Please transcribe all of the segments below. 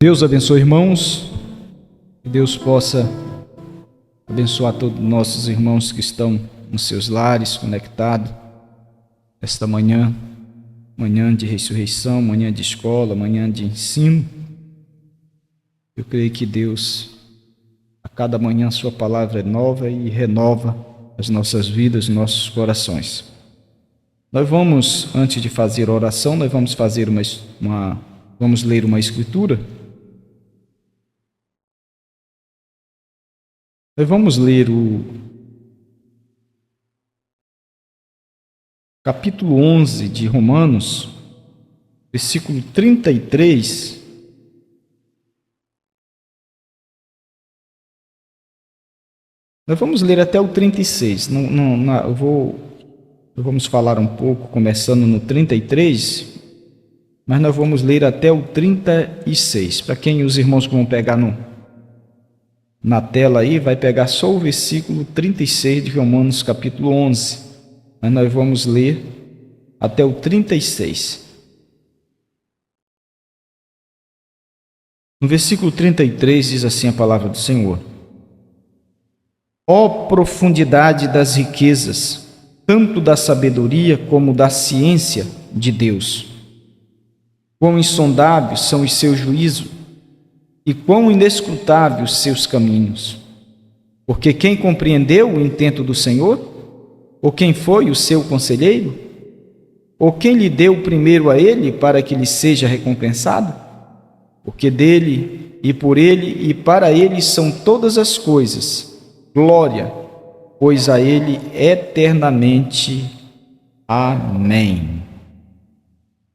Deus abençoe, irmãos, que Deus possa abençoar todos os nossos irmãos que estão nos seus lares, conectados, esta manhã de ressurreição, manhã de escola, manhã de ensino. Eu creio que Deus, a cada manhã, a sua palavra é nova e renova as nossas vidas, nossos corações. Nós vamos, antes de fazer a oração, nós vamos fazer vamos ler uma escritura. Nós vamos ler o capítulo 11 de Romanos, versículo 33. Nós vamos ler até o 36. Vamos falar um pouco, começando no 33, mas nós vamos ler até o 36. Para quem os irmãos vão pegar na tela aí, vai pegar só o versículo 36 de Romanos capítulo 11, mas nós vamos ler até o 36. No versículo 33 diz assim a palavra do Senhor: Ó profundidade das riquezas, tanto da sabedoria como da ciência de Deus! Quão insondáveis são os seus juízos, e quão inescrutáveis os seus caminhos! Porque quem compreendeu o intento do Senhor? Ou quem foi o seu conselheiro? Ou quem lhe deu primeiro a ele para que lhe seja recompensado? Porque dele, e por ele, e para ele são todas as coisas. Glória, pois a ele eternamente. Amém.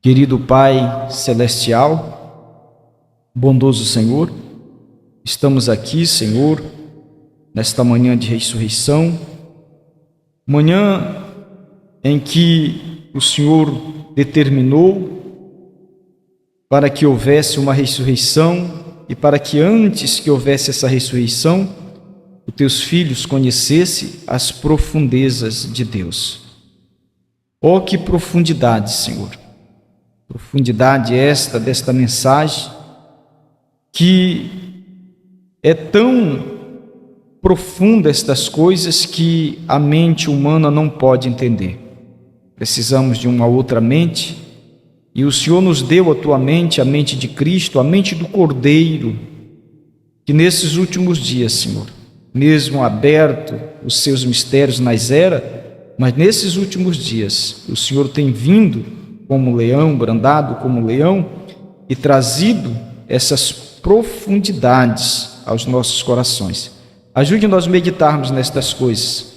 Querido Pai Celestial, bondoso Senhor, estamos aqui, Senhor, nesta manhã de ressurreição, manhã em que o Senhor determinou para que houvesse uma ressurreição e para que antes que houvesse essa ressurreição, os teus filhos conhecessem as profundezas de Deus. Oh, que profundidade, Senhor! Profundidade esta desta mensagem, que é tão profunda estas coisas que a mente humana não pode entender. Precisamos de uma outra mente, e o Senhor nos deu a tua mente, a mente de Cristo, a mente do Cordeiro, que nesses últimos dias, Senhor, mesmo aberto os seus mistérios nas eras, mas nesses últimos dias o Senhor tem vindo como leão, brandado como leão, e trazido essas profundidades aos nossos corações. Ajude-nos a meditarmos nestas coisas,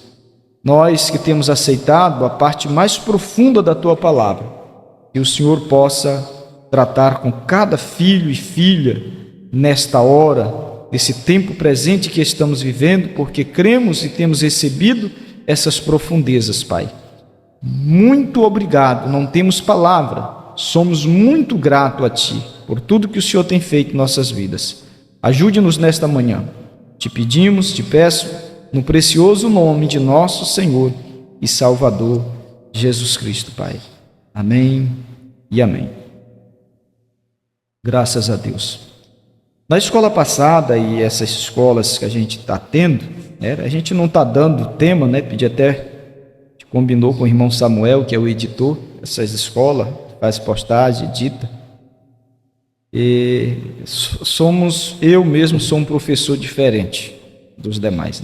nós que temos aceitado a parte mais profunda da tua palavra, que o Senhor possa tratar com cada filho e filha nesta hora, nesse tempo presente que estamos vivendo, porque cremos e temos recebido essas profundezas, Pai. Muito obrigado, não temos palavra, somos muito gratos a Ti por tudo que o Senhor tem feito em nossas vidas. Ajude-nos nesta manhã, te pedimos, te peço, no precioso nome de nosso Senhor e Salvador Jesus Cristo, Pai. Amém e amém. Graças a Deus. Na escola passada e essas escolas que a gente está tendo, a gente não está dando tema, pedi até, combinou com o irmão Samuel, que é o editor dessas escolas, faz postagem, edita. E eu mesmo sou um professor diferente dos demais,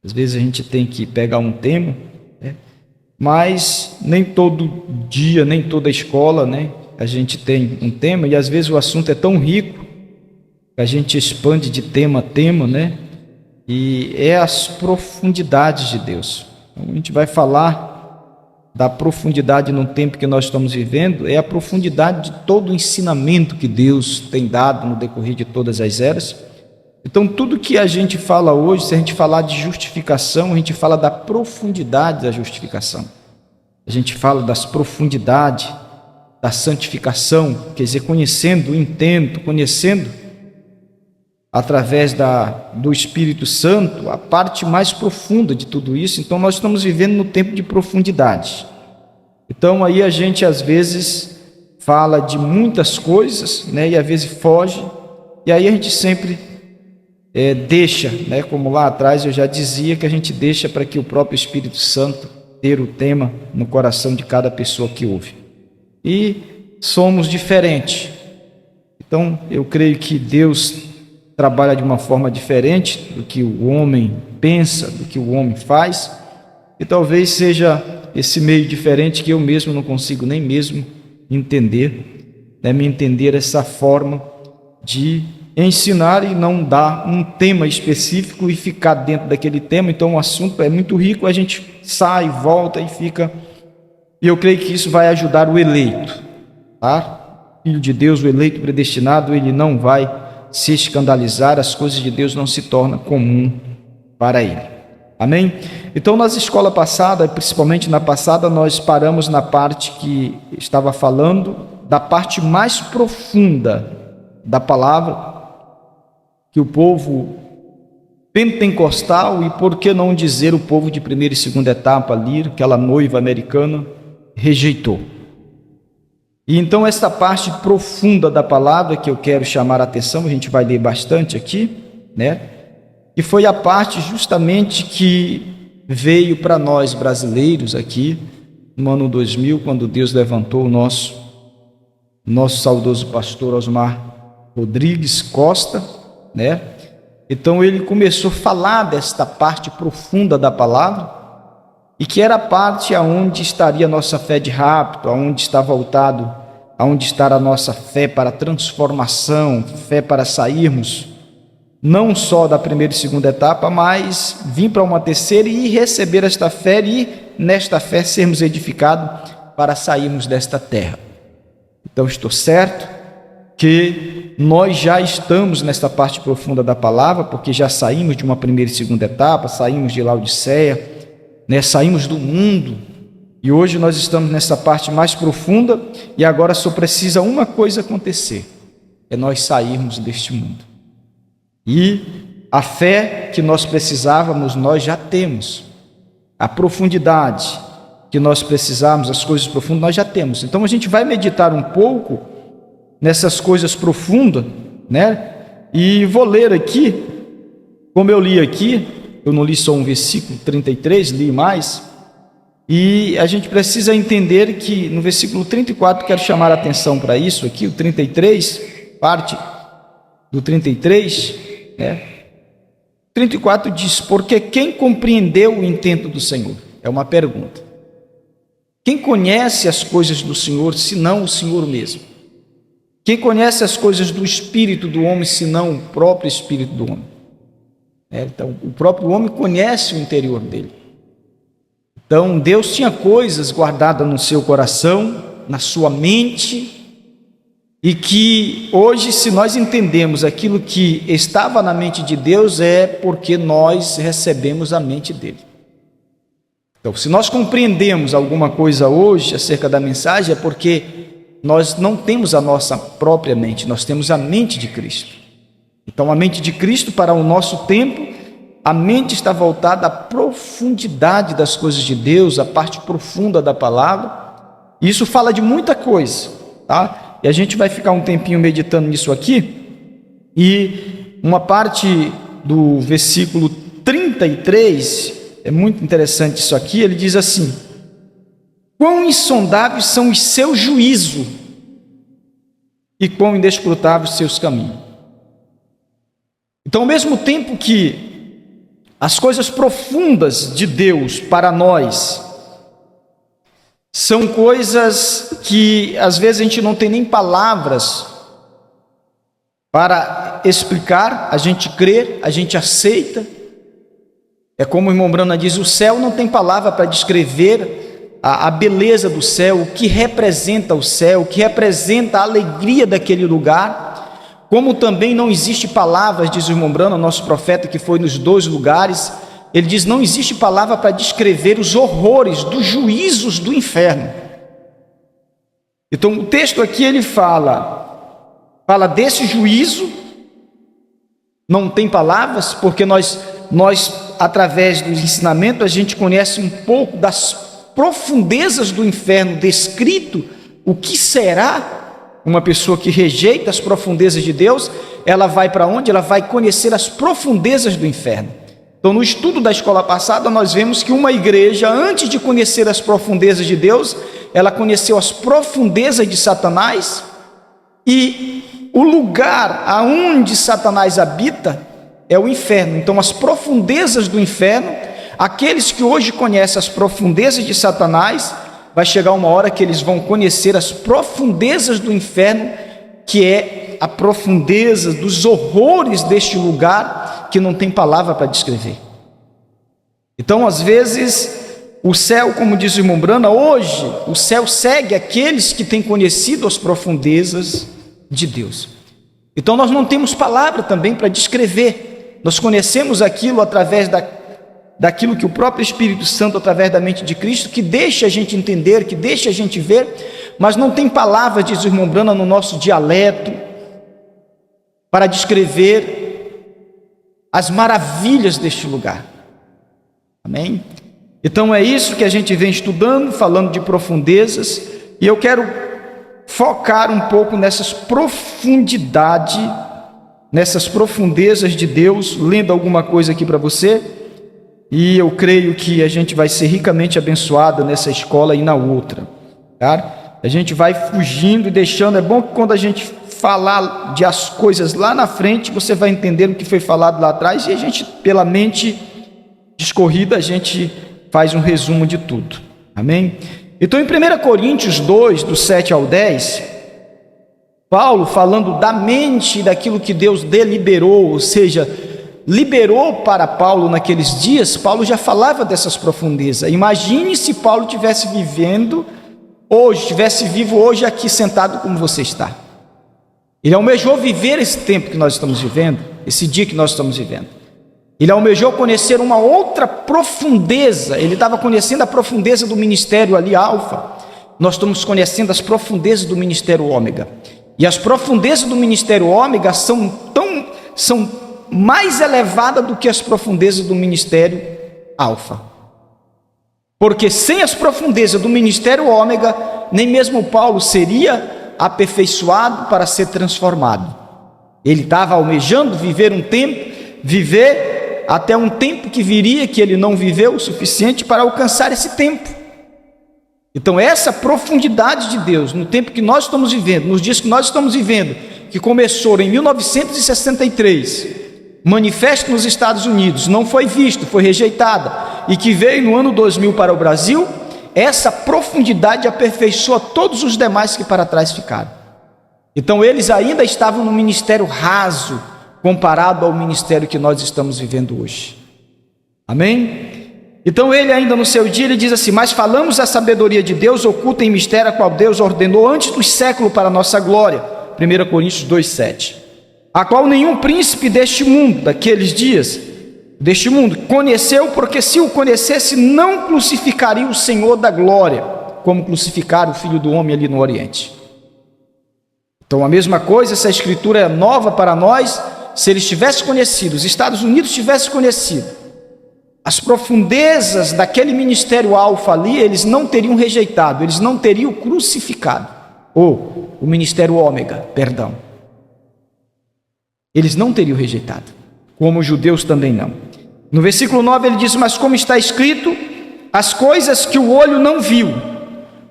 Às vezes a gente tem que pegar um tema, mas nem todo dia, nem toda escola, a gente tem um tema, e às vezes o assunto é tão rico que a gente expande de tema a tema, e é as profundidades de Deus. Então, a gente vai falar da profundidade no tempo que nós estamos vivendo, é a profundidade de todo o ensinamento que Deus tem dado no decorrer de todas as eras. Então, tudo que a gente fala hoje, se a gente falar de justificação, a gente fala da profundidade da justificação. A gente fala das profundidades da santificação, quer dizer, conhecendo o intento, conhecendo através do Espírito Santo a parte mais profunda de tudo isso. Então nós estamos vivendo no tempo de profundidade. Então aí a gente às vezes fala de muitas coisas, né, e às vezes foge, e aí a gente sempre deixa, né, como lá atrás eu já dizia, que a gente deixa para que o próprio Espírito Santo ter o tema no coração de cada pessoa que ouve. E somos diferentes. Então, eu creio que Deus trabalha de uma forma diferente do que o homem pensa, do que o homem faz, e talvez seja esse meio diferente que eu mesmo não consigo nem mesmo entender, né? Me entender essa forma de ensinar e não dar um tema específico e ficar dentro daquele tema. Então o assunto é muito rico, a gente sai, volta e fica, e eu creio que isso vai ajudar o eleito, tá? Filho de Deus, o eleito predestinado, ele não vai se escandalizar, as coisas de Deus não se tornam comum para ele. Amém? Então, nas escolas passadas, principalmente na passada, nós paramos na parte que estava falando da parte mais profunda da palavra, que o povo pentecostal, e por que não dizer o povo de primeira e segunda etapa ali, aquela noiva americana, rejeitou. E então essa parte profunda da palavra que eu quero chamar a atenção, a gente vai ler bastante aqui, né? Que foi a parte justamente que veio para nós brasileiros aqui no ano 2000, quando Deus levantou o nosso saudoso pastor Osmar Rodrigues Costa, né? Então ele começou a falar desta parte profunda da palavra, e que era a parte aonde estaria a nossa fé de rapto, aonde está voltado, aonde está a nossa fé para transformação, fé para sairmos não só da primeira e segunda etapa, mas vir para uma terceira e receber esta fé, e nesta fé sermos edificados para sairmos desta terra. Então estou certo que nós já estamos nesta parte profunda da palavra, porque já saímos de uma primeira e segunda etapa, saímos de Laodiceia, né? Saímos do mundo, e hoje nós estamos nessa parte mais profunda, e agora só precisa uma coisa acontecer, é nós sairmos deste mundo. E a fé que nós precisávamos, nós já temos. A profundidade que nós precisávamos, as coisas profundas, nós já temos. Então a gente vai meditar um pouco nessas coisas profundas, né? E vou ler aqui, como eu li aqui, eu não li só um versículo 33, li mais, e a gente precisa entender que no versículo 34, quero chamar a atenção para isso aqui, o 33, parte do 33, né? 34 diz: porque quem compreendeu o intento do Senhor? É uma pergunta. Quem conhece as coisas do Senhor, senão o Senhor mesmo? Quem conhece as coisas do espírito do homem, senão o próprio espírito do homem? Então, o próprio homem conhece o interior dele. Então, Deus tinha coisas guardadas no seu coração, na sua mente, e que hoje, se nós entendemos aquilo que estava na mente de Deus, é porque nós recebemos a mente dele. Então, se nós compreendemos alguma coisa hoje acerca da mensagem, é porque nós não temos a nossa própria mente, nós temos a mente de Cristo. Então, a mente de Cristo, para o nosso tempo, a mente está voltada à profundidade das coisas de Deus, à parte profunda da palavra. Isso fala de muita coisa, tá? E a gente vai ficar um tempinho meditando nisso aqui. E uma parte do versículo 33, é muito interessante isso aqui, ele diz assim: quão insondáveis são os seus juízos, e quão inescrutáveis os seus caminhos. Então, ao mesmo tempo que as coisas profundas de Deus para nós são coisas que às vezes a gente não tem nem palavras para explicar, a gente crê, a gente aceita. É como o irmão Brana diz: o céu não tem palavra para descrever a beleza do céu, o que representa o céu, o que representa a alegria daquele lugar. Como também não existe palavras, diz o irmão Brana, nosso profeta que foi nos 2 lugares, ele diz: não existe palavra para descrever os horrores dos juízos do inferno. Então o texto aqui ele fala desse juízo, não tem palavras, porque nós através do ensinamento a gente conhece um pouco das profundezas do inferno descrito o que será uma pessoa que rejeita as profundezas de Deus? Ela vai para onde? Ela vai conhecer as profundezas do inferno. Então, no estudo da escola passada, nós vemos que uma igreja, antes de conhecer as profundezas de Deus, ela conheceu as profundezas de Satanás, e o lugar aonde Satanás habita é o inferno. Então, as profundezas do inferno, aqueles que hoje conhecem as profundezas de Satanás, vai chegar uma hora que eles vão conhecer as profundezas do inferno, que é a profundeza dos horrores deste lugar, que não tem palavra para descrever. Então, às vezes, o céu, como diz o irmão Brana, hoje o céu segue aqueles que têm conhecido as profundezas de Deus. Então, nós não temos palavra também para descrever. Nós conhecemos aquilo através daquilo que o próprio Espírito Santo, através da mente de Cristo, que deixa a gente entender, que deixa a gente ver, mas não tem palavra, diz o irmão Brana, no nosso dialeto, para descrever as maravilhas deste lugar. Amém? Então é isso que a gente vem estudando, falando de profundezas, e eu quero focar um pouco nessas profundidades, nessas profundezas de Deus, lendo alguma coisa aqui para você, e eu creio que a gente vai ser ricamente abençoado nessa escola e na outra, tá? A gente vai fugindo e deixando. É bom que quando a gente falar de as coisas lá na frente, você vai entender o que foi falado lá atrás, e a gente, pela mente discorrida, a gente faz um resumo de tudo. Amém? Então, em 1 Coríntios 2, do 7 ao 10, Paulo, falando da mente, daquilo que Deus deliberou, ou seja, liberou para Paulo naqueles dias, Paulo já falava dessas profundezas. Imagine se Paulo estivesse vivendo hoje, estivesse vivo hoje aqui sentado como você está. Ele almejou viver esse tempo que nós estamos vivendo, esse dia que nós estamos vivendo. Ele almejou conhecer uma outra profundeza. Ele estava conhecendo a profundeza do ministério ali, Alfa. Nós estamos conhecendo as profundezas do ministério Ômega. E as profundezas do ministério Ômega são mais elevadas do que as profundezas do ministério Alfa. Porque sem as profundezas do ministério Ômega, nem mesmo Paulo seria aperfeiçoado para ser transformado. Ele estava almejando viver um tempo, viver até um tempo que viria, que ele não viveu o suficiente para alcançar esse tempo. Então, essa profundidade de Deus, no tempo que nós estamos vivendo, nos dias que nós estamos vivendo, que começou em 1963, manifesto nos Estados Unidos, não foi visto, foi rejeitada, e que veio no ano 2000 para o Brasil, essa profundidade aperfeiçoa todos os demais que para trás ficaram. Então, eles ainda estavam no ministério raso, comparado ao ministério que nós estamos vivendo hoje. Amém? Então, ele ainda no seu dia, ele diz assim: mas falamos a sabedoria de Deus oculta em mistério, a qual Deus ordenou antes dos séculos para a nossa glória. 1 Coríntios 2,7. A qual nenhum príncipe deste mundo, daqueles dias, deste mundo, conheceu, porque se o conhecesse, não crucificaria o Senhor da glória, como crucificaram o Filho do Homem ali no Oriente. Então, a mesma coisa, essa escritura é nova para nós. Se eles tivessem conhecido, os Estados Unidos tivessem conhecido as profundezas daquele ministério Alfa ali, eles não teriam rejeitado, eles não teriam crucificado, ou o ministério Ômega, perdão. Eles não teriam rejeitado, como os judeus também não. No versículo 9 ele diz: mas como está escrito, as coisas que o olho não viu,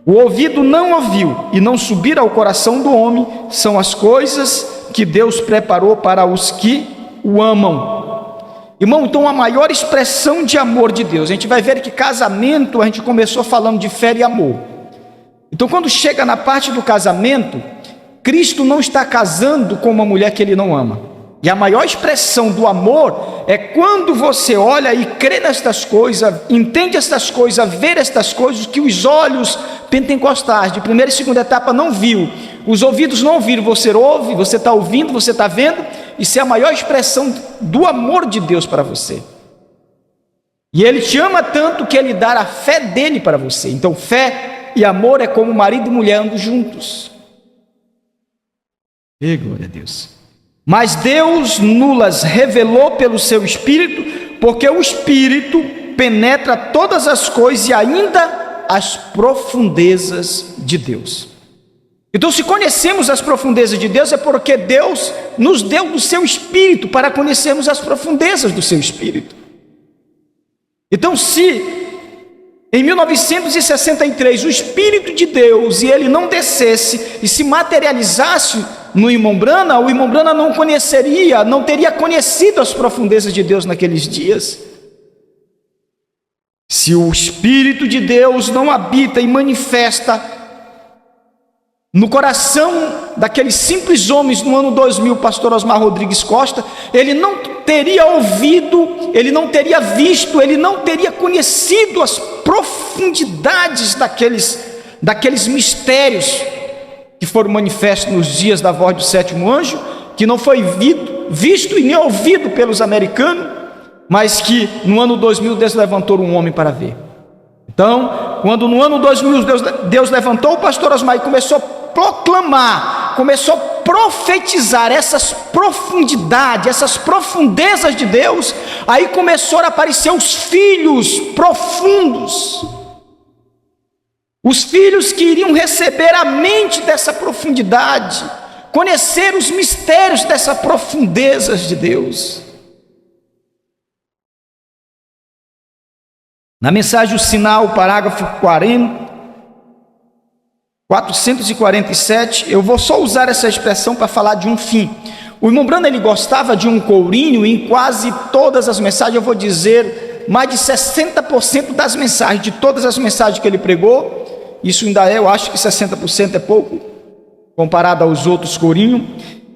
o ouvido não ouviu e não subiram ao coração do homem, são as coisas que Deus preparou para os que o amam. Irmão, então a maior expressão de amor de Deus, a gente vai ver que casamento, a gente começou falando de fé e amor. Então, quando chega na parte do casamento, Cristo não está casando com uma mulher que ele não ama. E a maior expressão do amor é quando você olha e crê nestas coisas, entende estas coisas, vê estas coisas que os olhos pentecostais de primeira e segunda etapa não viu, os ouvidos não ouviram, você ouve, você está ouvindo, você está vendo. Isso é a maior expressão do amor de Deus para você. E ele te ama tanto que ele dá a fé dele para você. Então, fé e amor é como marido e mulher andam juntos. E glória a Deus. Mas Deus nulas revelou pelo seu Espírito, porque o Espírito penetra todas as coisas e ainda as profundezas de Deus. Então, se conhecemos as profundezas de Deus, é porque Deus nos deu do seu Espírito para conhecermos as profundezas do seu Espírito. Então, se em 1963 o Espírito de Deus e ele não descesse e se materializasse no irmão Branham, o irmão Branham não conheceria, não teria conhecido as profundezas de Deus naqueles dias. Se o Espírito de Deus não habita e manifesta no coração daqueles simples homens no ano 2000, pastor Osmar Rodrigues Costa, ele não teria ouvido, ele não teria visto, ele não teria conhecido as profundidades daqueles mistérios que foram manifestos nos dias da voz do sétimo anjo, que não foi visto e nem ouvido pelos americanos, mas que no ano 2000 Deus levantou um homem para ver. Então, quando no ano 2000 Deus levantou o pastor Osmar e começou a proclamar, começou a profetizar essas profundidades, essas profundezas de Deus, aí começaram a aparecer os filhos profundos, os filhos que iriam receber a mente dessa profundidade, conhecer os mistérios dessas profundezas de Deus. Na mensagem O Sinal, parágrafo 447, eu vou só usar essa expressão para falar de um fim. O irmão Branham, ele gostava de um corinho em quase todas as mensagens, eu vou dizer, mais de 60% das mensagens, de todas as mensagens que ele pregou, isso ainda eu acho que 60% é pouco, comparado aos outros corinhos,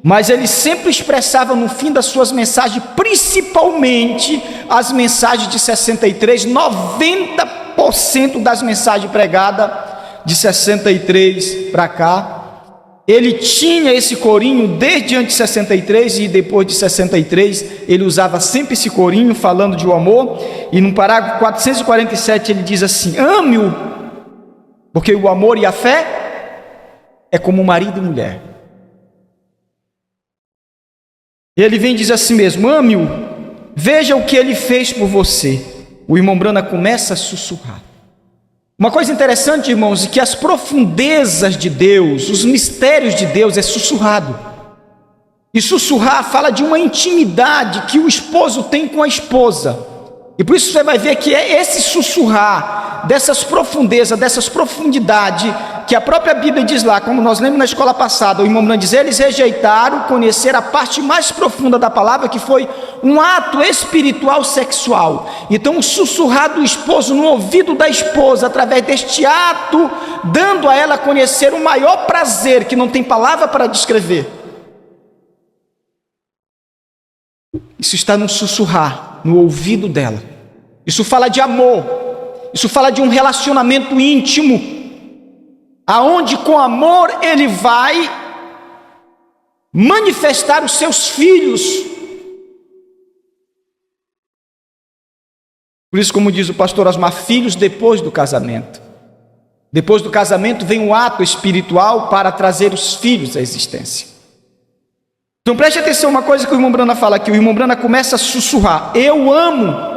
mas ele sempre expressava no fim das suas mensagens, principalmente as mensagens de 63, 90% das mensagens pregadas de 63 para cá, ele tinha esse corinho desde antes de 63 e depois de 63, ele usava sempre esse corinho falando de o amor, e no parágrafo 447 ele diz assim: ame-o, porque o amor e a fé é como marido e mulher. Ele vem e diz assim mesmo: ame-o, veja o que ele fez por você. O irmão Branham começa a sussurrar. Uma coisa interessante, irmãos, é que as profundezas de Deus, os mistérios de Deus é sussurrado. E sussurrar fala de uma intimidade que o esposo tem com a esposa. E por isso você vai ver que é esse sussurrar dessas profundezas, dessas profundidades, que a própria Bíblia diz lá, como nós lemos na escola passada, o irmão Branham diz: eles rejeitaram conhecer a parte mais profunda da palavra, que foi um ato espiritual sexual. Então o sussurrar do esposo no ouvido da esposa, através deste ato, dando a ela a conhecer o maior prazer, que não tem palavra para descrever. Isso está no sussurrar, no ouvido dela. Isso fala de amor, isso fala de um relacionamento íntimo, aonde com amor ele vai manifestar os seus filhos. Por isso, como diz o pastor Osmar, filhos depois do casamento. Depois do casamento vem o ato espiritual para trazer os filhos à existência. Então preste atenção, uma coisa que o irmão Branham fala aqui. O irmão Branham começa a sussurrar: eu amo.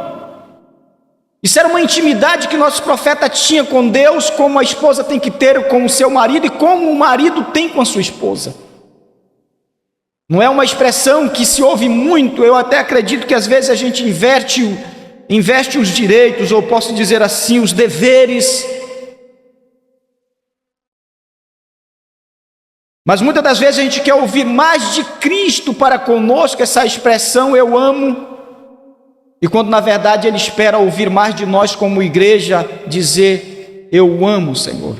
Isso era uma intimidade que nosso profeta tinha com Deus, como a esposa tem que ter com o seu marido e como o marido tem com a sua esposa. Não é uma expressão que se ouve muito. Eu até acredito que às vezes a gente investe os direitos, ou posso dizer assim, os deveres. Mas muitas das vezes a gente quer ouvir mais de Cristo para conosco, essa expressão eu amo, e quando na verdade Ele espera ouvir mais de nós como igreja, dizer eu amo o Senhor.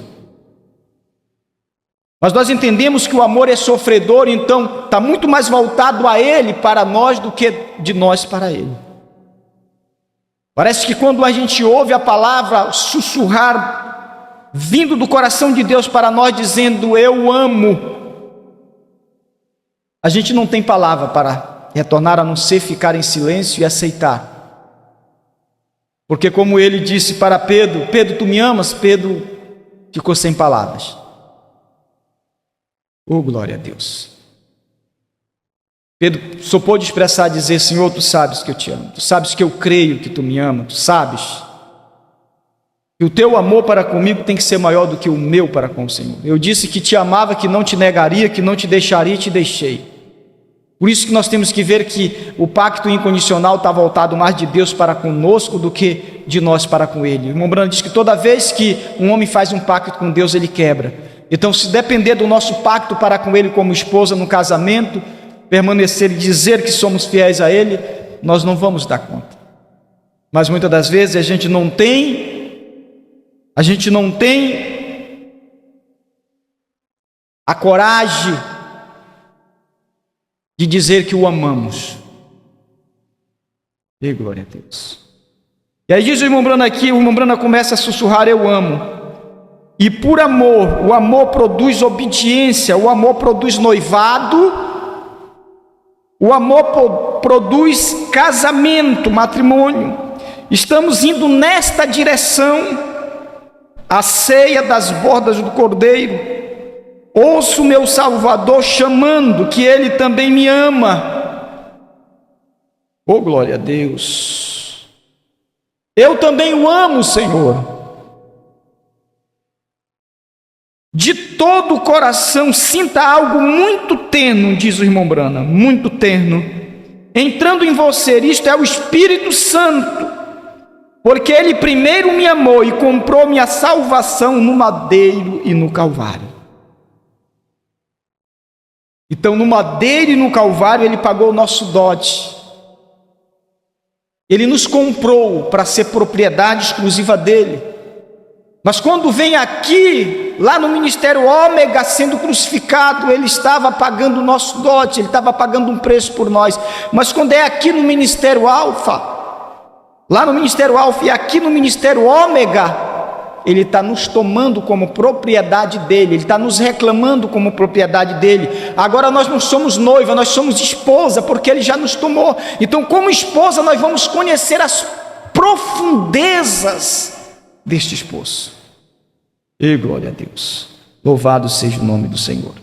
Mas nós entendemos que o amor é sofredor, então está muito mais voltado a Ele para nós do que de nós para Ele. Parece que quando a gente ouve a palavra sussurrar, vindo do coração de Deus para nós, dizendo eu amo, a gente não tem palavra para retornar a não ser ficar em silêncio e aceitar. Porque como ele disse para Pedro: Pedro, tu me amas? Pedro ficou sem palavras. Oh, glória a Deus. Pedro só pôde expressar, dizer: Senhor, tu sabes que eu te amo, tu sabes que eu creio que tu me amas, tu sabes. E o teu amor para comigo tem que ser maior do que o meu para com o Senhor. Eu disse que te amava, que não te negaria, que não te deixaria e te deixei. Por isso que nós temos que ver que o pacto incondicional está voltado mais de Deus para conosco do que de nós para com Ele. O irmão Branham diz que toda vez que um homem faz um pacto com Deus, ele quebra. Então, se depender do nosso pacto para com Ele como esposa no casamento, permanecer e dizer que somos fiéis a Ele, nós não vamos dar conta. Mas muitas das vezes a gente não tem a coragem de dizer que o amamos. E glória a Deus. E aí diz o irmão Branham aqui, o irmão Branham começa a sussurrar: eu amo. E por amor, o amor produz obediência, o amor produz noivado, o amor produz casamento, matrimônio. Estamos indo nesta direção, a ceia das bordas do Cordeiro. Ouço meu Salvador chamando, que Ele também me ama. Oh, glória a Deus. Eu também o amo, Senhor. De todo o coração, sinta algo muito terno, diz o irmão Branham, muito terno, entrando em você. Isto é o Espírito Santo, porque Ele primeiro me amou e comprou minha salvação no madeiro e no Calvário. Então, no madeiro e no Calvário, Ele pagou o nosso dote. Ele nos comprou para ser propriedade exclusiva dEle. Mas quando vem aqui, lá no ministério Ômega, sendo crucificado, Ele estava pagando o nosso dote, Ele estava pagando um preço por nós. Mas quando é aqui no ministério Alfa, lá no ministério Alfa e aqui no ministério Ômega, Ele está nos tomando como propriedade dEle, Ele está nos reclamando como propriedade dEle. Agora nós não somos noiva, nós somos esposa, porque Ele já nos tomou. Então, como esposa, nós vamos conhecer as profundezas deste esposo. E glória a Deus. Louvado seja o nome do Senhor.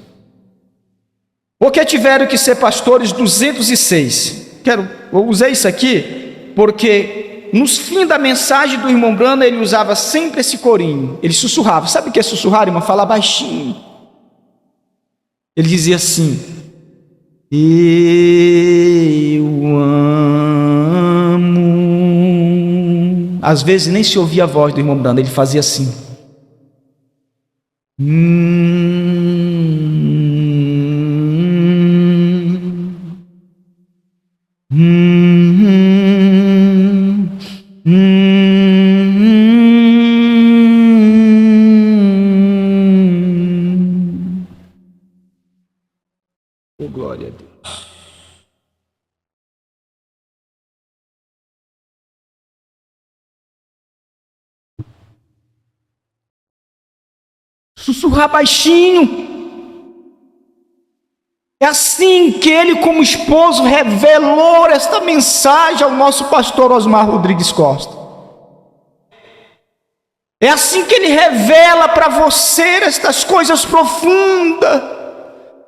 Porque tiveram que ser pastores 206. Eu usei isso aqui porque nos fins da mensagem do irmão Branham, ele usava sempre esse corinho. Ele sussurrava. Sabe o que é sussurrar, irmão? Falar baixinho. Ele dizia assim: eu amo. Às vezes nem se ouvia a voz do irmão Branham, ele fazia assim. Oh, glória a Deus. Sussurrar baixinho. É assim que ele, como esposo, revelou esta mensagem ao nosso pastor Osmar Rodrigues Costa. É assim que ele revela para você estas coisas profundas.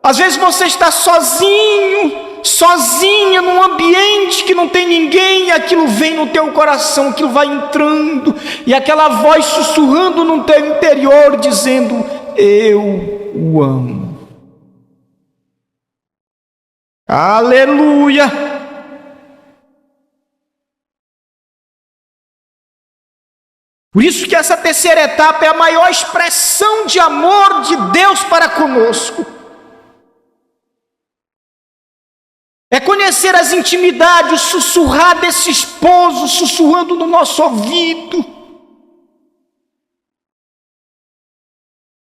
Às vezes você está sozinho, sozinha, num ambiente que não tem ninguém, e aquilo vem no teu coração, aquilo vai entrando, e aquela voz sussurrando no teu interior, dizendo: eu o amo. Aleluia! Por isso que essa terceira etapa é a maior expressão de amor de Deus para conosco. É conhecer as intimidades, o sussurrar desse esposo, sussurrando no nosso ouvido,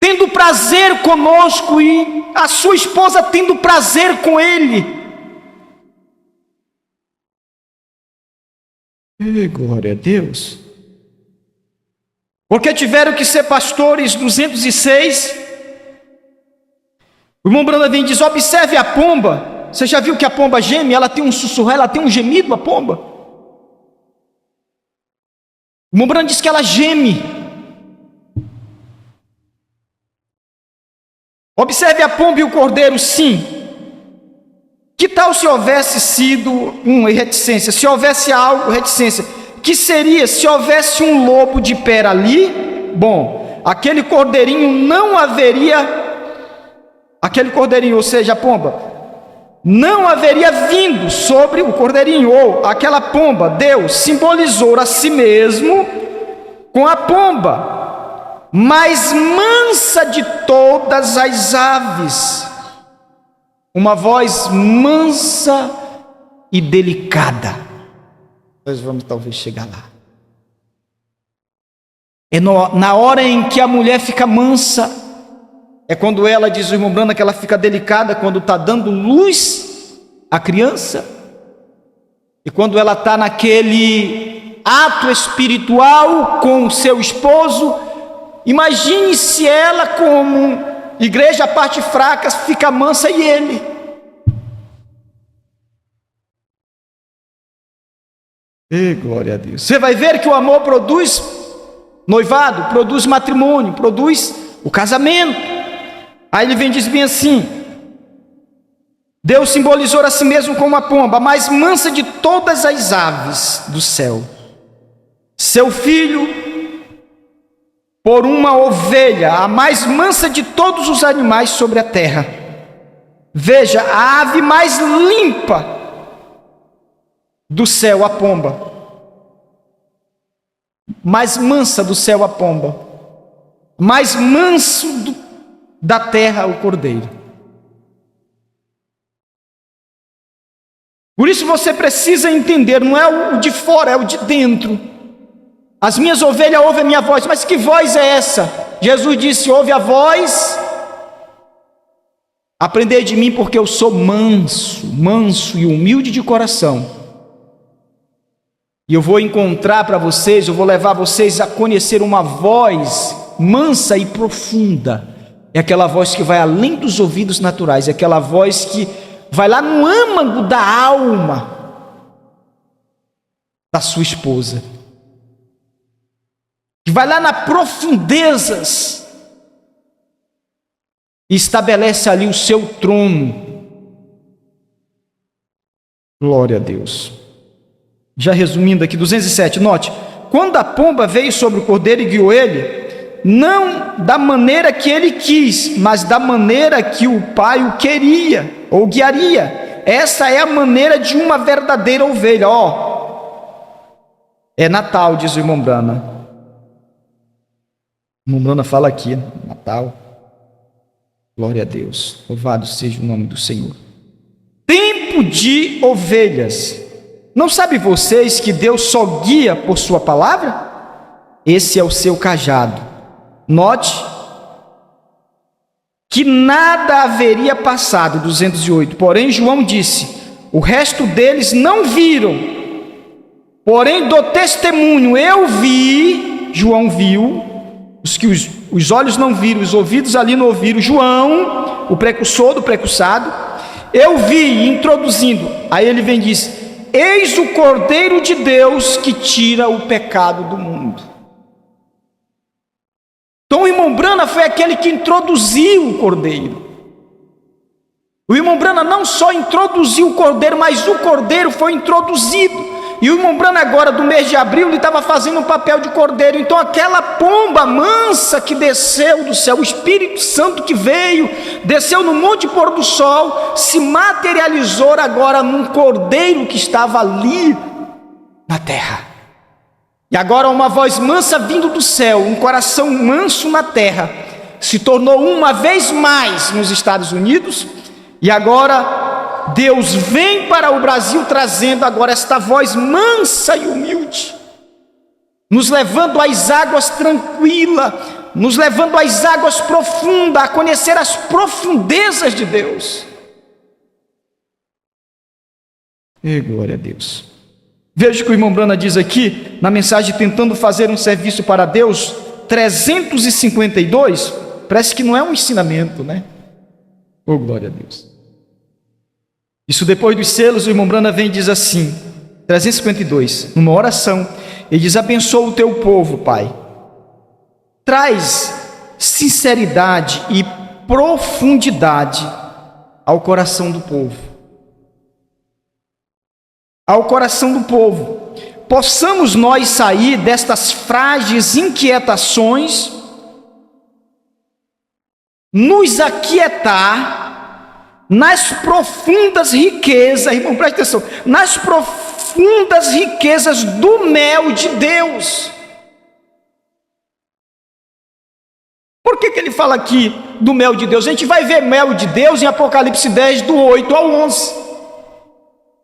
tendo prazer conosco e a sua esposa tendo prazer com ele. E glória a Deus. Porque tiveram que ser pastores 206. O irmão Branham vem e diz: observe a pomba. Você já viu que a pomba geme? Ela tem um sussurro, ela tem um gemido, a pomba. O irmão Branham diz que ela geme. Observe a pomba e o cordeiro, sim. Que tal se houvesse sido uma reticência? Se houvesse algo, reticência. que seria se houvesse um lobo de pé ali? Bom, aquele cordeirinho não haveria, aquele cordeirinho, ou seja, a pomba, não haveria vindo sobre o cordeirinho, ou aquela pomba. Deus simbolizou a si mesmo com a pomba, mais mansa de todas as aves, uma voz mansa e delicada. Nós vamos talvez chegar lá. É na hora em que a mulher fica mansa, é quando ela, diz o irmão Brana, que ela fica delicada, quando está dando luz à criança, e quando ela está naquele ato espiritual com o seu esposo. Imagine se ela, como igreja, parte fraca, fica mansa, e ele. E glória a Deus. Você vai ver que o amor produz noivado, produz matrimônio, produz o casamento. Aí ele vem e diz bem assim: Deus simbolizou a si mesmo como a pomba, a mais mansa de todas as aves do céu. Seu filho por uma ovelha, a mais mansa de todos os animais sobre a terra. Veja, a ave mais limpa do céu, a pomba. Mais mansa do céu, a pomba. Mais manso da terra, o cordeiro. Por isso você precisa entender, não é o de fora, é o de dentro. As minhas ovelhas ouvem a minha voz. Mas que voz é essa? Jesus disse: ouve a voz, aprendei de mim, porque eu sou manso e humilde de coração. E eu vou encontrar para vocês, eu vou levar vocês a conhecer uma voz mansa e profunda. É aquela voz que vai além dos ouvidos naturais, é aquela voz que vai lá no âmago da alma da sua esposa, que vai lá nas profundezas e estabelece ali o seu trono. Glória a Deus. Já resumindo aqui, 207, note: quando a pomba veio sobre o cordeiro e guiou ele, não da maneira que ele quis, mas da maneira que o pai o queria, ou guiaria. Essa é a maneira de uma verdadeira ovelha. É Natal, diz o irmão Brana. O irmão Brana fala aqui, Natal. Glória a Deus, louvado seja o nome do Senhor. Tempo de ovelhas. Não sabem vocês que Deus só guia por sua palavra? Esse é o seu cajado. Note que nada haveria passado, 208. Porém João disse: o resto deles não viram, porém do testemunho eu vi. João viu, os que os olhos não viram, os ouvidos ali não ouviram. João, o precursor do precursado, eu vi, introduzindo. Aí ele vem e diz: eis o Cordeiro de Deus que tira o pecado do mundo. Então o irmão Brana foi aquele que introduziu o cordeiro. O irmão Brana não só introduziu o cordeiro, mas o cordeiro foi introduzido. E o irmão Brana agora, do mês de abril, ele estava fazendo um papel de cordeiro. Então aquela pomba mansa que desceu do céu, o Espírito Santo que veio, desceu no monte pôr do sol, se materializou agora num cordeiro que estava ali na terra. E agora uma voz mansa vindo do céu, um coração manso na terra, se tornou uma vez mais nos Estados Unidos. E agora Deus vem para o Brasil trazendo agora esta voz mansa e humilde, nos levando às águas tranquilas, nos levando às águas profundas, a conhecer as profundezas de Deus. E glória a Deus. Veja o que o irmão Brana diz aqui, na mensagem Tentando Fazer um Serviço para Deus, 352, parece que não é um ensinamento, né? Oh, glória a Deus. Isso depois dos selos, o irmão Brana vem e diz assim, 352, numa oração, ele diz: abençoa o teu povo, Pai. Traz sinceridade e profundidade ao coração do povo. Ao coração do povo, possamos nós sair destas frágeis inquietações, nos aquietar nas profundas riquezas, irmão, presta atenção, nas profundas riquezas do mel de Deus. Por que ele fala aqui do mel de Deus? A gente vai ver mel de Deus em Apocalipse 10, do 8 ao 11.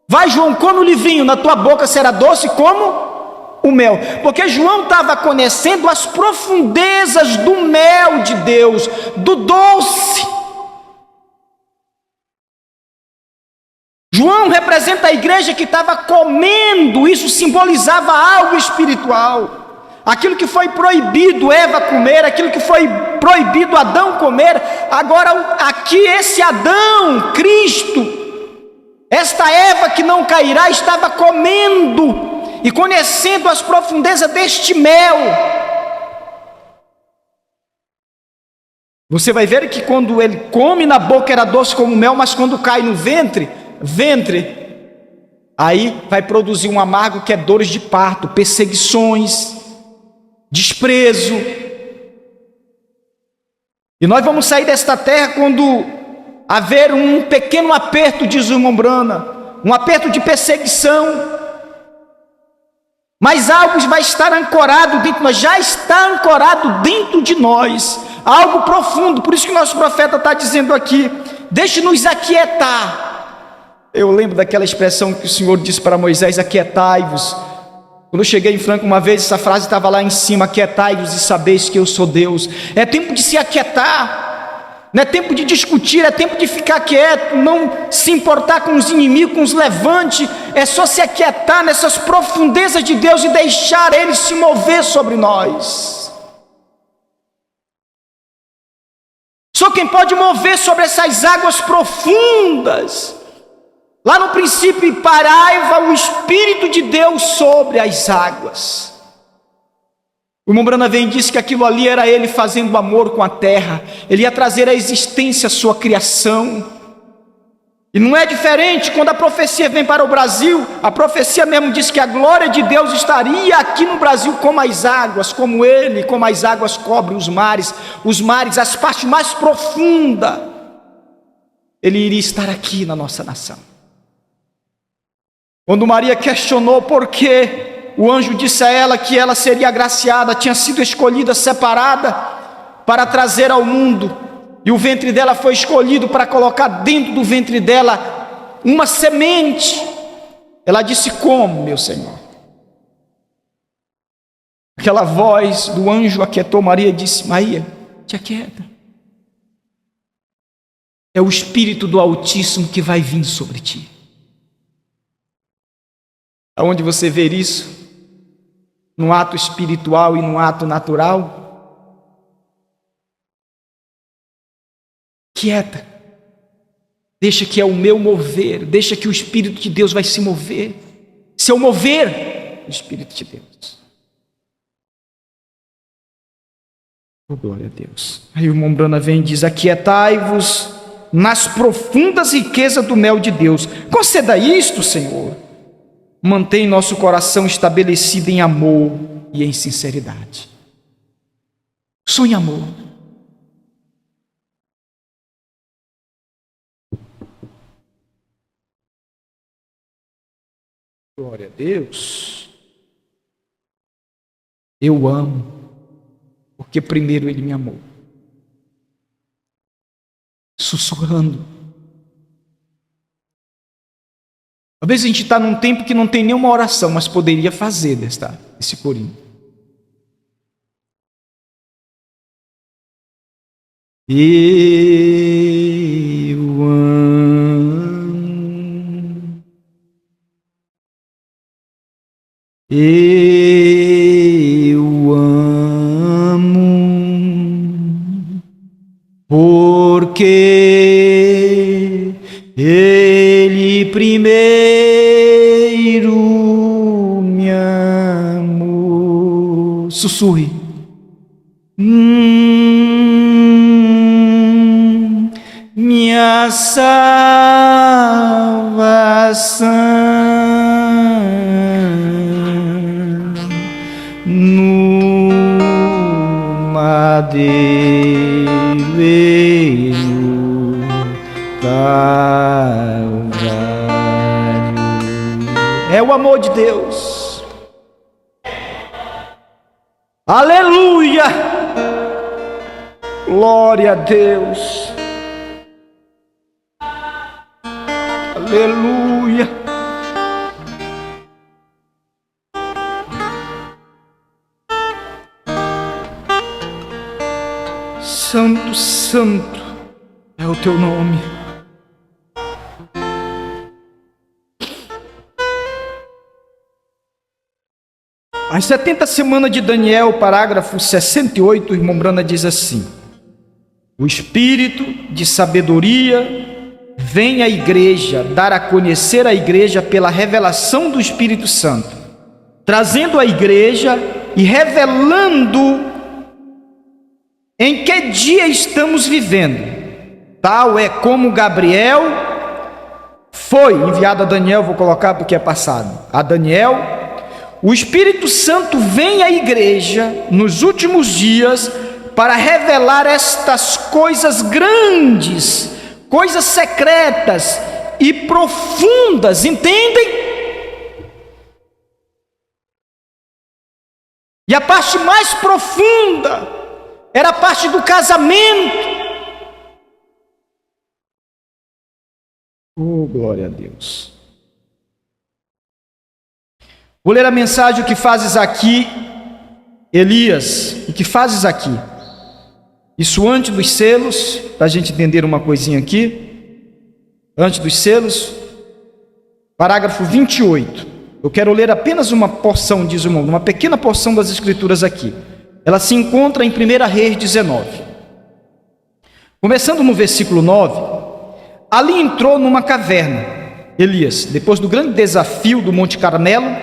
Vai, João, come o livrinho, na tua boca será doce como o mel. Porque João estava conhecendo as profundezas do mel de Deus, do doce. João representa a igreja que estava comendo, isso simbolizava algo espiritual. Aquilo que foi proibido Eva comer, aquilo que foi proibido Adão comer, agora aqui esse Adão, Cristo, esta Eva que não cairá, estava comendo e conhecendo as profundezas deste mel. Você vai ver que quando ele come, na boca era doce como mel, mas quando cai no ventre, aí vai produzir um amargo que é dores de parto, perseguições, desprezo. E nós vamos sair desta terra quando haver um pequeno aperto, diz o irmão Brana, um aperto de perseguição, mas algo vai estar ancorado dentro de nós, já está ancorado dentro de nós, algo profundo. Por isso que nosso profeta está dizendo aqui: deixe-nos aquietar. Eu lembro daquela expressão que o Senhor disse para Moisés: aquietai-vos. Quando eu cheguei em Franca uma vez, essa frase estava lá em cima: aquietai-vos e sabeis que eu sou Deus. É tempo de se aquietar, não é tempo de discutir, é tempo de ficar quieto, não se importar com os inimigos, com os levantes. É só se aquietar nessas profundezas de Deus e deixar Ele se mover sobre nós. Só quem pode mover sobre essas águas profundas. Lá no princípio pairava o Espírito de Deus sobre as águas. O irmão Brana vem e disse que aquilo ali era ele fazendo amor com a terra. Ele ia trazer à existência a sua criação. E não é diferente quando a profecia vem para o Brasil. A profecia mesmo diz que a glória de Deus estaria aqui no Brasil como as águas, como ele, como as águas cobrem os mares, as partes mais profundas. Ele iria estar aqui na nossa nação. Quando Maria questionou por que o anjo disse a ela que ela seria agraciada, tinha sido escolhida, separada para trazer ao mundo, e o ventre dela foi escolhido para colocar dentro do ventre dela uma semente. Ela disse: como, meu Senhor? Aquela voz do anjo aquietou Maria e disse: Maria, te aquieta. É o Espírito do Altíssimo que vai vir sobre ti. Aonde você vê isso? No ato espiritual e no ato natural? Quieta. Deixa que é o meu mover. Deixa que o Espírito de Deus vai se mover. Se eu mover, o Espírito de Deus. Oh, glória a Deus. Aí o irmão Brana vem e diz: aquietai-vos nas profundas riquezas do mel de Deus. Conceda isto, Senhor. Mantém nosso coração estabelecido em amor e em sinceridade. Só em amor. Glória a Deus. Eu amo, porque primeiro Ele me amou. Sussurrando. Às vezes a gente está num tempo que não tem nenhuma oração, mas poderia fazer esse corinho. Eu amo, eu amo, porque Ele primeiro me amou. Sussurre. Minha salvação no Calvário. É o amor de Deus. Aleluia! Glória a Deus. Aleluia. Santo, santo é o teu nome. As 70 semanas de Daniel, parágrafo 68, o irmão Brana diz assim: o espírito de sabedoria vem à igreja dar a conhecer a igreja pela revelação do Espírito Santo, trazendo a igreja e revelando em que dia estamos vivendo. Tal é como Gabriel foi enviado a Daniel, vou colocar porque é passado, a Daniel. O Espírito Santo vem à igreja nos últimos dias para revelar estas coisas grandes, coisas secretas e profundas, entendem? E a parte mais profunda era a parte do casamento. Oh, glória a Deus. Vou ler a mensagem: o que fazes aqui, Elias? O que fazes aqui? Isso antes dos selos, para a gente entender uma coisinha aqui. Antes dos selos, parágrafo 28. Eu quero ler apenas uma porção, diz o irmão, uma pequena porção das escrituras aqui. Ela se encontra em 1 Reis 19. Começando no versículo 9. Ali entrou numa caverna Elias, depois do grande desafio do Monte Carmelo.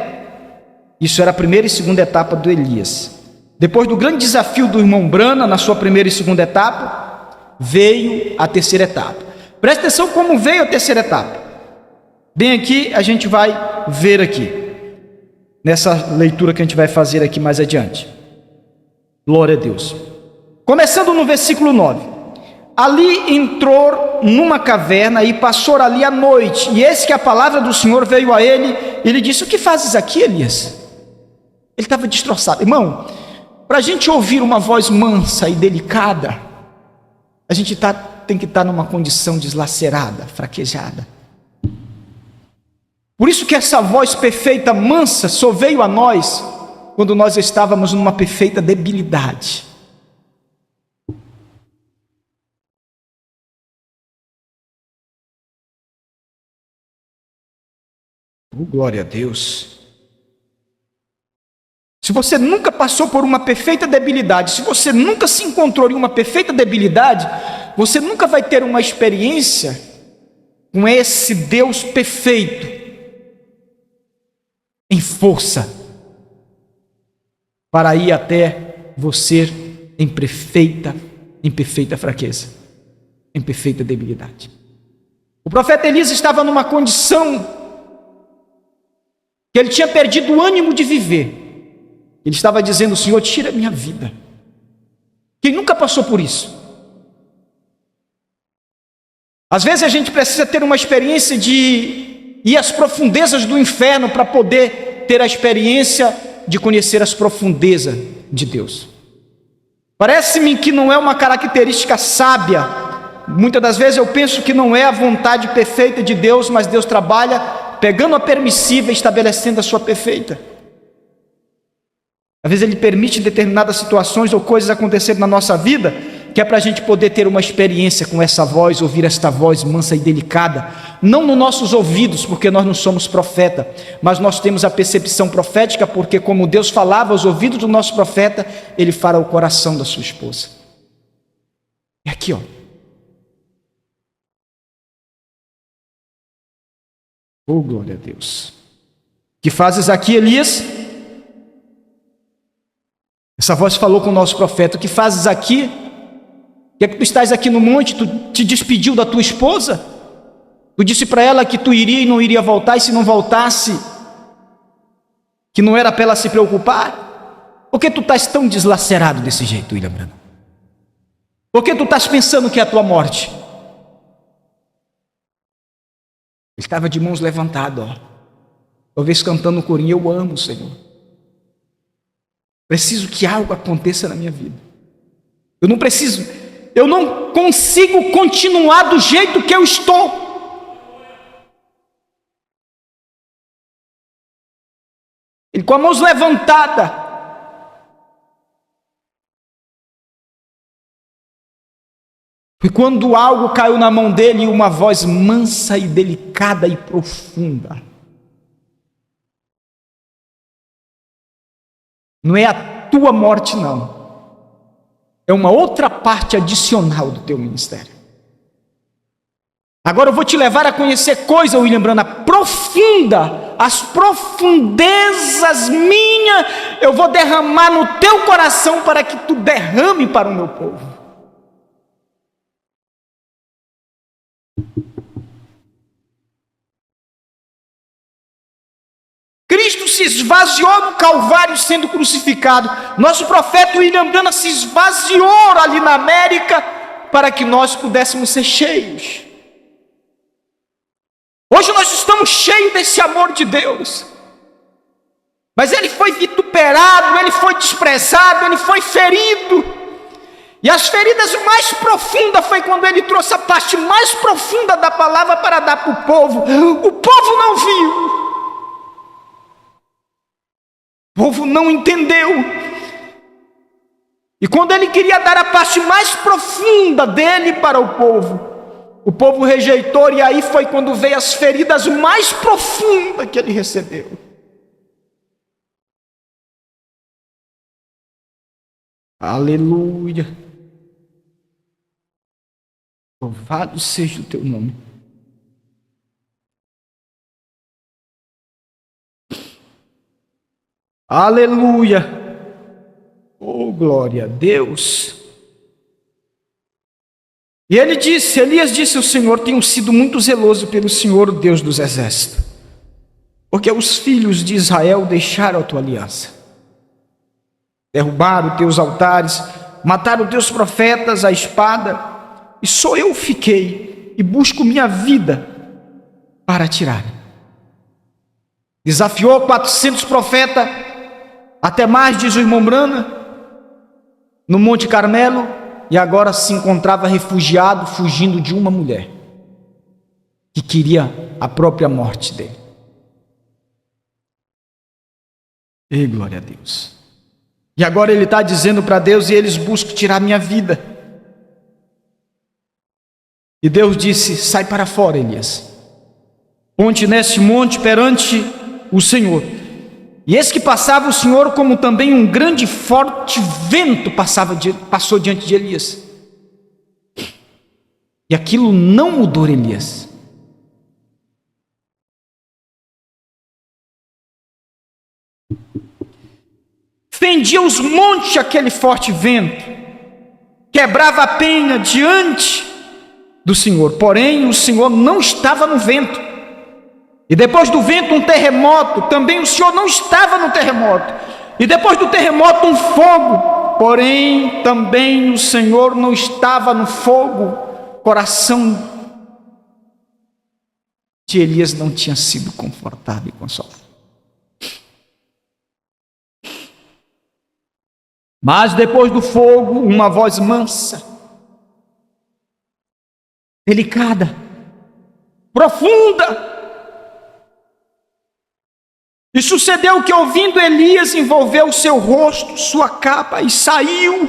Isso era a primeira e segunda etapa do Elias. Depois do grande desafio do irmão Brana, na sua primeira e segunda etapa, veio a terceira etapa. Presta atenção como veio a terceira etapa. Bem aqui, a gente vai ver aqui, nessa leitura que a gente vai fazer aqui mais adiante. Glória a Deus. Começando no versículo 9. Ali entrou numa caverna e passou ali a noite. E eis que a palavra do Senhor veio a ele. E ele disse: o que fazes aqui, Elias? Ele estava destroçado. Irmão, para a gente ouvir uma voz mansa e delicada, a gente tem que estar numa condição deslacerada, fraquejada. Por isso que essa voz perfeita, mansa, só veio a nós quando nós estávamos numa perfeita debilidade. Oh, glória a Deus. Se você nunca passou por uma perfeita debilidade, se você nunca se encontrou em uma perfeita debilidade, você nunca vai ter uma experiência com esse Deus perfeito, em força, para ir até você em perfeita fraqueza, em perfeita debilidade. O profeta Elias estava numa condição que ele tinha perdido o ânimo de viver. Ele estava dizendo: Senhor, tira a minha vida. Quem nunca passou por isso? Às vezes a gente precisa ter uma experiência de ir às profundezas do inferno para poder ter a experiência de conhecer as profundezas de Deus. Parece-me que não é uma característica sábia. Muitas das vezes eu penso que não é a vontade perfeita de Deus, mas Deus trabalha pegando a permissiva e estabelecendo a sua perfeita. Às vezes Ele permite determinadas situações ou coisas acontecerem na nossa vida, que é para a gente poder ter uma experiência com essa voz, ouvir esta voz mansa e delicada, não nos nossos ouvidos, porque nós não somos profeta, mas nós temos a percepção profética, porque como Deus falava aos ouvidos do nosso profeta, Ele fala ao coração da sua esposa. É aqui, ó. Oh, glória a Deus. Que fazes aqui, Elias? Essa voz falou com o nosso profeta: o que fazes aqui? Que é que tu estás aqui no monte? Tu te despediu da tua esposa? Tu disse para ela que tu iria e não iria voltar, e se não voltasse, que não era para ela se preocupar? Por que tu estás tão deslacerado desse jeito, William Branham? Por que tu estás pensando que é a tua morte? Ele estava de mãos levantadas, talvez cantando o corinho: eu amo o Senhor. Preciso que algo aconteça na minha vida. Eu não consigo continuar do jeito que eu estou. Ele com as mãos levantadas. Foi quando algo caiu na mão dele e uma voz mansa e delicada e profunda. Não é a tua morte, não. É uma outra parte adicional do teu ministério. Agora eu vou te levar a conhecer coisa, William Branham, profunda, as profundezas minhas, eu vou derramar no teu coração para que tu derrame para o meu povo. Cristo se esvaziou no Calvário sendo crucificado. Nosso profeta William Branham se esvaziou ali na América para que nós pudéssemos ser cheios. Hoje nós estamos cheios desse amor de Deus. Mas ele foi vituperado, ele foi desprezado, ele foi ferido. E as feridas mais profundas foi quando ele trouxe a parte mais profunda da palavra para dar para o povo. O povo não viu. O povo não entendeu. E quando ele queria dar a parte mais profunda dele para o povo rejeitou, e aí foi quando veio as feridas mais profundas que ele recebeu. Aleluia. Louvado seja o teu nome. Aleluia. Oh, glória a Deus. E Elias disse: o Senhor tem sido muito zeloso pelo Senhor, o Deus dos exércitos, porque os filhos de Israel deixaram a tua aliança, derrubaram os teus altares, mataram os teus profetas à espada, e só eu fiquei e busco minha vida para tirar. Desafiou 400 profetas, até mais, diz o irmão Branham, no Monte Carmelo, e agora se encontrava refugiado, fugindo de uma mulher que queria a própria morte dele. E glória a Deus. E agora ele está dizendo para Deus: e eles buscam tirar minha vida. E Deus disse: sai para fora, Elias, ponte neste monte perante o Senhor. E eis que passava o Senhor, como também um grande e forte vento passou diante de Elias. E aquilo não mudou Elias. Fendia os montes aquele forte vento, quebrava a penha diante do Senhor. Porém o Senhor não estava no vento. E depois do vento um terremoto, também o Senhor não estava no terremoto. E depois do terremoto um fogo, porém também o Senhor não estava no fogo. Coração de Elias não tinha sido confortável com a sua vida. Mas depois do fogo, uma voz mansa, delicada, profunda. E sucedeu que, ouvindo Elias, envolveu o seu rosto, sua capa, e saiu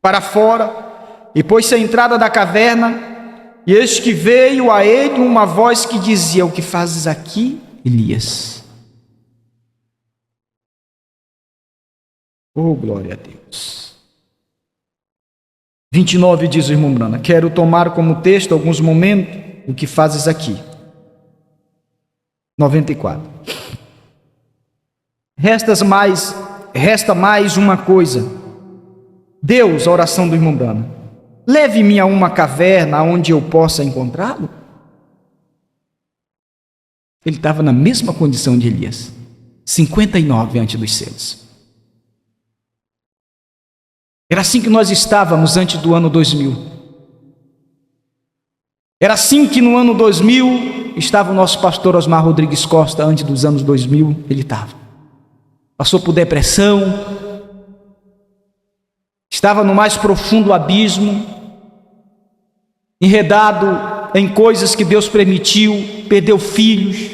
para fora, e pôs-se à entrada da caverna. E eis que veio a ele uma voz que dizia: o que fazes aqui, Elias? Oh, glória a Deus. 29 diz o irmão Branham: quero tomar como texto alguns momentos o que fazes aqui. 94. Resta mais uma coisa. Deus, a oração do irmão Branham, leve-me a uma caverna onde eu possa encontrá-lo. Ele estava na mesma condição de Elias, 59 antes dos selos. Era assim que nós estávamos antes do ano 2000. Era assim que no ano 2000 estava o nosso pastor Osmar Rodrigues Costa. Antes dos anos 2000 ele estava. Passou por depressão, estava no mais profundo abismo, enredado em coisas que Deus permitiu, perdeu filhos.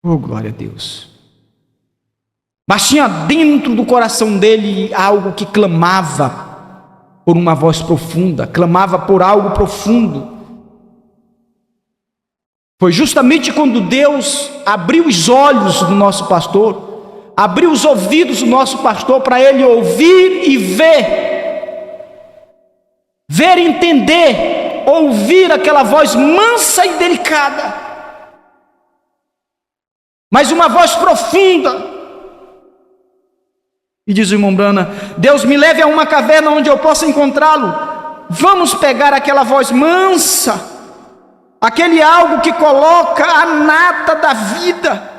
Oh, glória a Deus. Mas tinha dentro do coração dele algo que clamava por uma voz profunda, clamava por algo profundo. Foi justamente quando Deus abriu os olhos do nosso pastor, abriu os ouvidos do nosso pastor para ele ouvir e ver e entender, ouvir aquela voz mansa e delicada, mas uma voz profunda. E diz o irmão Brana: Deus, me leve a uma caverna onde eu possa encontrá-lo. Vamos pegar aquela voz mansa, aquele algo que coloca a nata da vida,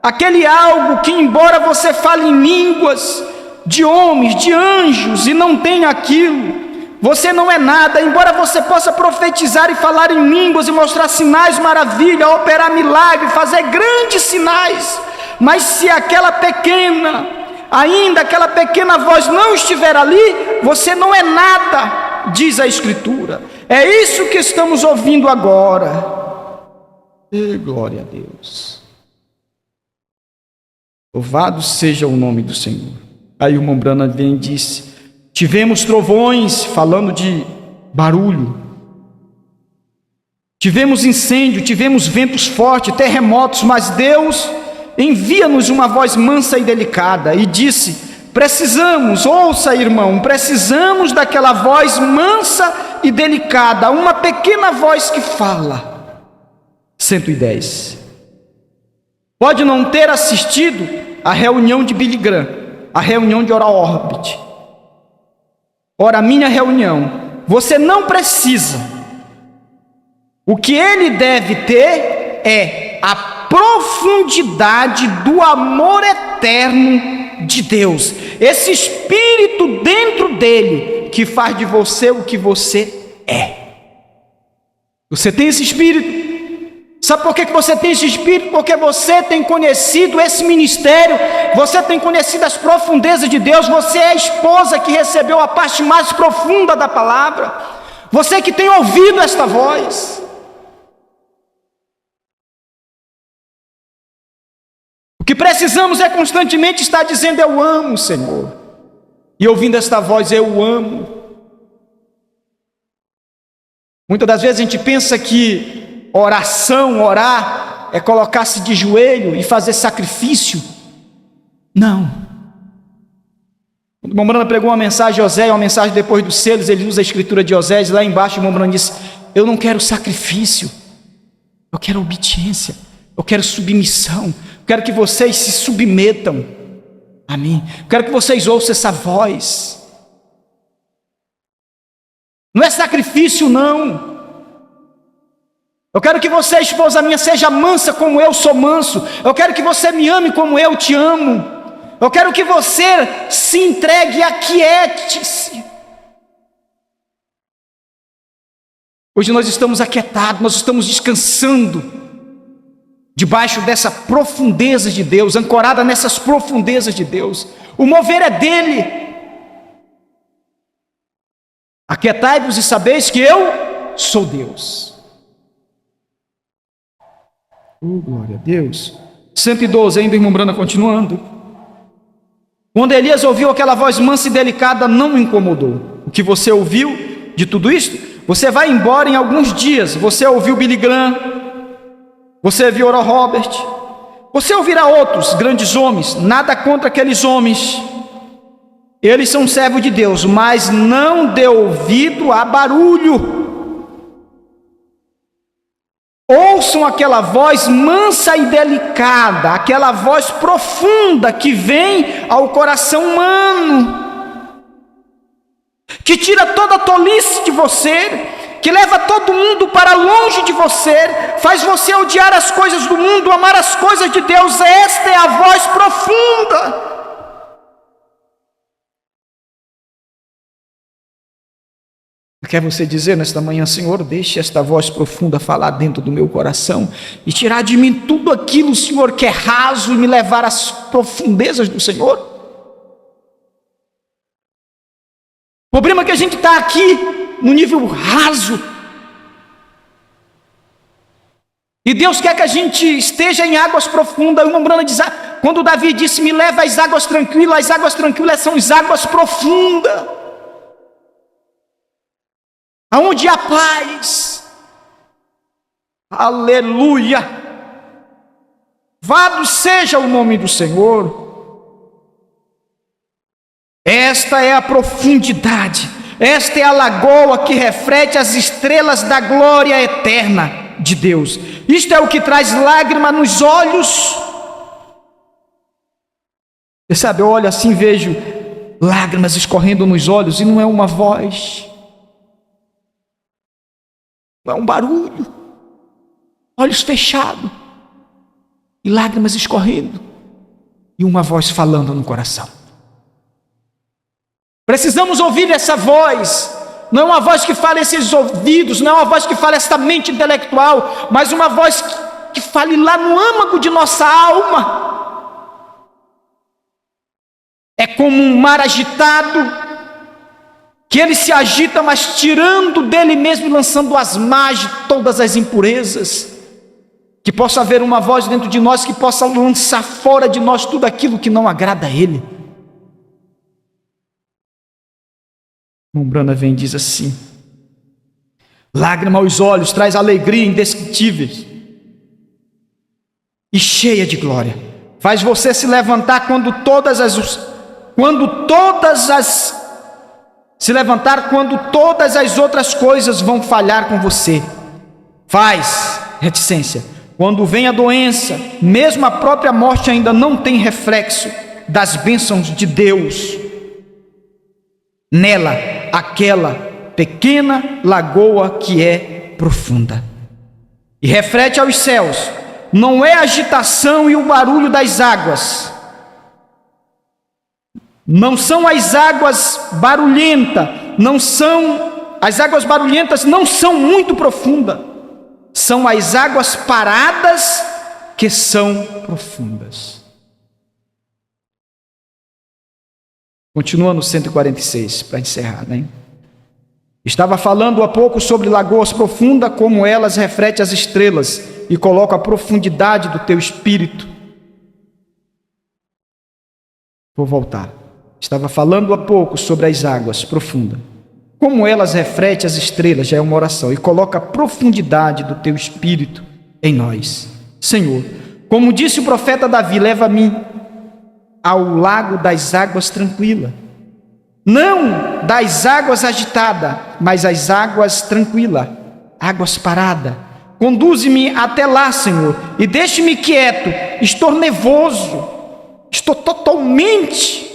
aquele algo que, embora você fale em línguas de homens, de anjos, e não tenha aquilo, você não é nada. Embora você possa profetizar e falar em línguas e mostrar sinais, maravilha, operar milagre, fazer grandes sinais, mas se aquela pequena voz não estiver ali, você não é nada, diz a Escritura. É isso que estamos ouvindo agora. E glória a Deus. Louvado seja o nome do Senhor. Aí o irmão Brana vem e disse: tivemos trovões, falando de barulho, tivemos incêndio, tivemos ventos fortes, terremotos, mas Deus envia-nos uma voz mansa e delicada, e disse: precisamos, ouça irmão, precisamos daquela voz mansa e delicada, uma pequena voz que fala. 110. Pode não ter assistido a reunião de Billy Graham, a reunião de Oral Orbit. Ora, a minha reunião, você não precisa. O que ele deve ter é a profundidade do amor eterno de Deus, esse Espírito dentro dele que faz de você o que você é. Você tem esse Espírito. Sabe por que você tem esse Espírito? Porque você tem conhecido esse ministério, você tem conhecido as profundezas de Deus, você é a esposa que recebeu a parte mais profunda da palavra, você que tem ouvido esta voz. O que precisamos é constantemente estar dizendo: eu amo o Senhor, e ouvindo esta voz: eu amo. Muitas das vezes a gente pensa que orar, é colocar-se de joelho e fazer sacrifício. Não. Quando o irmão Brana pregou uma mensagem de Osés, uma mensagem depois dos selos, ele usa a escritura de Osés, lá embaixo o irmão Brana disse: eu não quero sacrifício, eu quero obediência, eu quero submissão. Quero que vocês se submetam a mim. Quero que vocês ouçam essa voz. Não é sacrifício, não. Eu quero que você, esposa minha, seja mansa como eu sou manso. Eu quero que você me ame como eu te amo. Eu quero que você se entregue e aquiete-se. Hoje nós estamos aquietados, nós estamos descansando debaixo dessa profundeza de Deus, ancorada nessas profundezas de Deus. O mover é dele. Aquietai-vos e sabeis que eu sou Deus. Glória a Deus. 112, ainda irmão Brana continuando. Quando Elias ouviu aquela voz mansa e delicada, não o incomodou. O que você ouviu de tudo isto, você vai embora em alguns dias. Você ouviu Billy Graham, você viu Oral Robert, você ouvirá outros grandes homens. Nada contra aqueles homens, eles são servos de Deus, mas não dê ouvido a barulho. Ouçam aquela voz mansa e delicada, aquela voz profunda que vem ao coração humano, que tira toda a tolice de você, que leva todo mundo para longe de você, faz você odiar as coisas do mundo, amar as coisas de Deus. Esta é a voz profunda. Quer você dizer nesta manhã: Senhor, deixe esta voz profunda falar dentro do meu coração e tirar de mim tudo aquilo, Senhor, que é raso, e me levar às profundezas do Senhor? O problema é que a gente está aqui no nível raso, e Deus quer que a gente esteja em águas profundas. Uma Brana diz, quando Davi disse: me leva às águas tranquilas são as águas profundas, aonde há paz. Aleluia! Louvado seja o nome do Senhor. Esta é a profundidade, esta é a lagoa que reflete as estrelas da glória eterna de Deus. Isto é o que traz lágrima nos olhos. Você sabe, eu olho assim, vejo lágrimas escorrendo nos olhos, e não é uma voz, não é um barulho, olhos fechados e lágrimas escorrendo, e uma voz falando no coração. Precisamos ouvir essa voz. Não é uma voz que fala esses ouvidos, não é uma voz que fala esta mente intelectual, mas uma voz que fale lá no âmago de nossa alma. É como um mar agitado, que ele se agita, mas tirando dele mesmo e lançando às margens todas as impurezas. Que possa haver uma voz dentro de nós que possa lançar fora de nós tudo aquilo que não agrada a Ele. Brana vem e diz assim: lágrima aos olhos traz alegria indescritível e cheia de glória. Faz você se levantar quando todas as outras coisas vão falhar com você. Faz reticência quando vem a doença, mesmo a própria morte ainda não tem reflexo das bênçãos de Deus nela, aquela pequena lagoa que é profunda e reflete aos céus. Não é a agitação e o barulho das águas, não são as águas barulhentas, as águas barulhentas não são muito profundas, são as águas paradas que são profundas. Continua no 146, para encerrar, né? Estava falando há pouco sobre lagoas profundas, como elas refletem as estrelas e colocam a profundidade do teu espírito. Vou voltar. Estava falando há pouco sobre as águas profundas, como elas refletem as estrelas, já é uma oração, e coloca a profundidade do teu espírito em nós. Senhor, como disse o profeta Davi, leva-me ao lago das águas tranquilas, não das águas agitadas, mas as águas tranquilas, águas paradas. Conduze-me até lá, Senhor, e deixe-me quieto. Estou nervoso, estou totalmente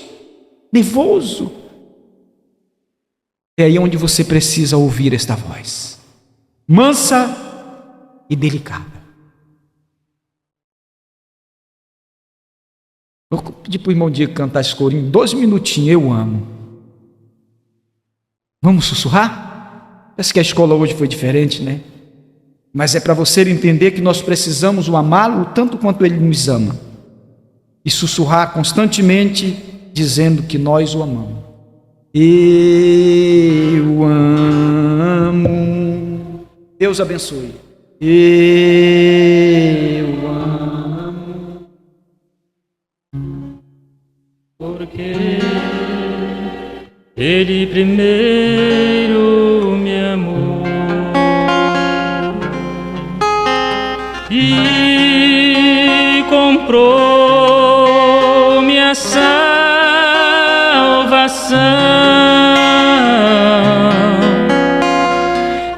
nervoso. É aí onde você precisa ouvir esta voz, mansa e delicada. Vou pedir para o irmão Diego cantar esse corinho, 2 minutinhos, eu amo. Vamos sussurrar? Parece que a escola hoje foi diferente, né? Mas é para você entender que nós precisamos o amá-lo tanto quanto ele nos ama, e sussurrar constantemente, dizendo que nós o amamos. Eu amo. Deus abençoe. Eu amo, porque Ele primeiro me amou e comprou minha salvação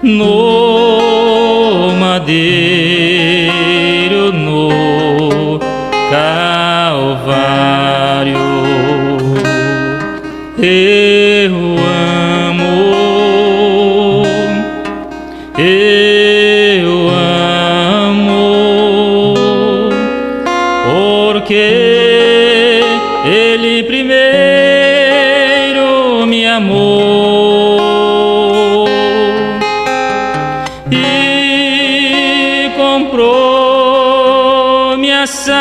no madeiro, no Calvário. Eu amo, porque Ele primeiro me amou e comprou-me a salvação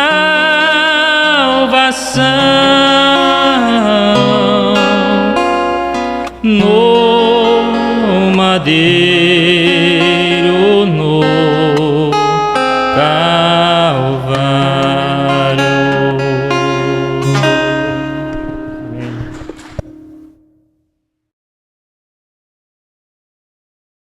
no madeiro.